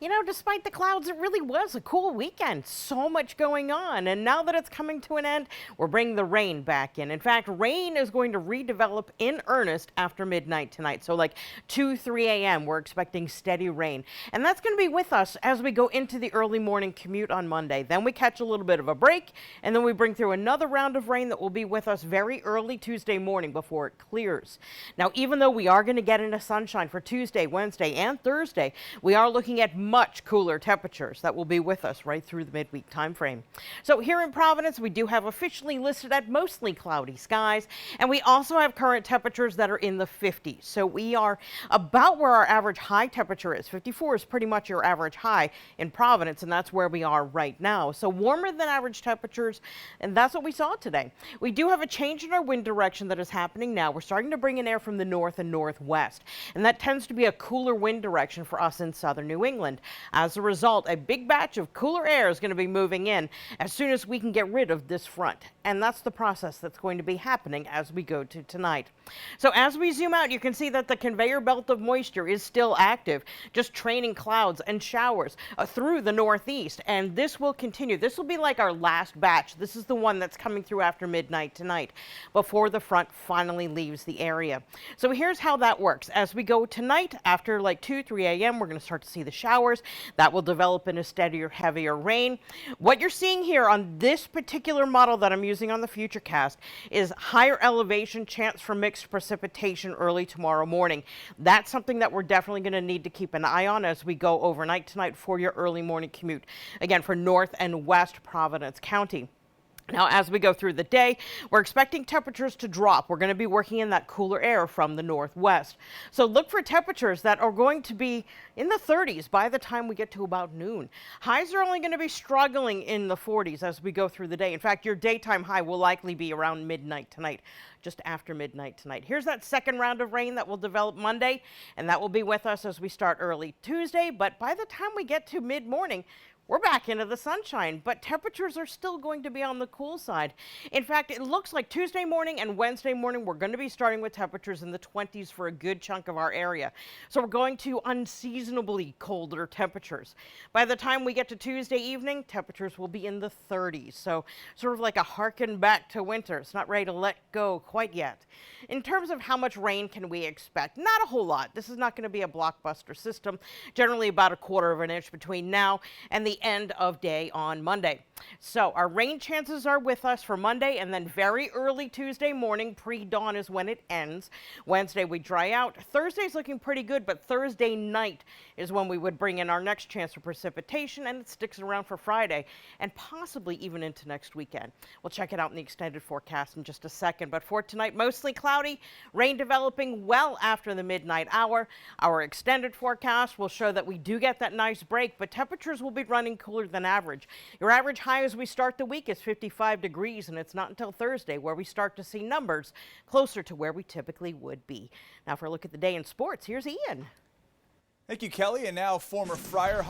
You know, despite the clouds, it really was a cool weekend. So much going on. And now that it's coming to an end, we're bringing the rain back in. In fact, rain is going to redevelop in earnest after midnight tonight. So like 2, 3 a.m., we're expecting steady rain. And that's going to be with us as we go into the early morning commute on Monday. Then we catch a little bit of a break, and then we bring through another round of rain that will be with us very early Tuesday morning before it clears. Now, even though we are going to get into sunshine for Tuesday, Wednesday, and Thursday, we are looking at much cooler temperatures that will be with us right through the midweek time frame. So here in Providence, we do have officially listed at mostly cloudy skies, and we also have current temperatures that are in the 50s. So we are about where our average high temperature is. 54 is pretty much your average high in Providence, and that's where we are right now. So warmer than average temperatures, and that's what we saw today. We do have a change in our wind direction that is happening now. We're starting to bring in air from the north and northwest, and that tends to be a cooler wind direction for us in southern New England. As a result, a big batch of cooler air is going to be moving in as soon as we can get rid of this front. And that's the process that's going to be happening as we go to tonight. So as we zoom out, you can see that the conveyor belt of moisture is still active, just training clouds and showers through the northeast. And this will continue. This will be like our last batch. This is the one that's coming through after midnight tonight before the front finally leaves the area. So here's how that works. As we go tonight, after like 2, 3 a.m., we're going to start to see the showers. That will develop into steadier, heavier rain. What you're seeing here on this particular model that I'm using on the Futurecast is higher elevation, chance for mixed precipitation early tomorrow morning. That's something that we're definitely going to need to keep an eye on as we go overnight tonight for your early morning commute. Again, for North and West Providence County. Now, as we go through the day, we're expecting temperatures to drop. We're going to be working in that cooler air from the northwest. So look for temperatures that are going to be in the 30s by the time we get to about noon. Highs are only going to be struggling in the 40s as we go through the day. In fact, your daytime high will likely be around midnight tonight, just after midnight tonight. Here's that second round of rain that will develop Monday, and that will be with us as we start early Tuesday. But by the time we get to mid-morning, we're back into the sunshine, but temperatures are still going to be on the cool side. In fact, it looks like Tuesday morning and Wednesday morning, we're going to be starting with temperatures in the 20s for a good chunk of our area. So we're going to unseasonably colder temperatures. By the time we get to Tuesday evening, temperatures will be in the 30s. So sort of like a harken back to winter. It's not ready to let go quite yet. In terms of how much rain can we expect? Not a whole lot. This is not going to be a blockbuster system. Generally about 1/4 of an inch between now and the end of day on Monday. So our rain chances are with us for Monday, and then very early Tuesday morning, pre-dawn is when it ends. Wednesday we dry out. Thursday's looking pretty good, but Thursday night is when we would bring in our next chance for precipitation, and it sticks around for Friday and possibly even into next weekend. We'll check it out in the extended forecast in just a second, but for tonight, mostly cloudy, rain developing well after the midnight hour. Our extended forecast will show that we do get that nice break, but temperatures will be running cooler than average. Your average high as we start the week is 55 degrees, and it's not until Thursday where we start to see numbers closer to where we typically would be. Now for a look at the day in sports, here's Ian. Thank you, Kelly. And now former Friar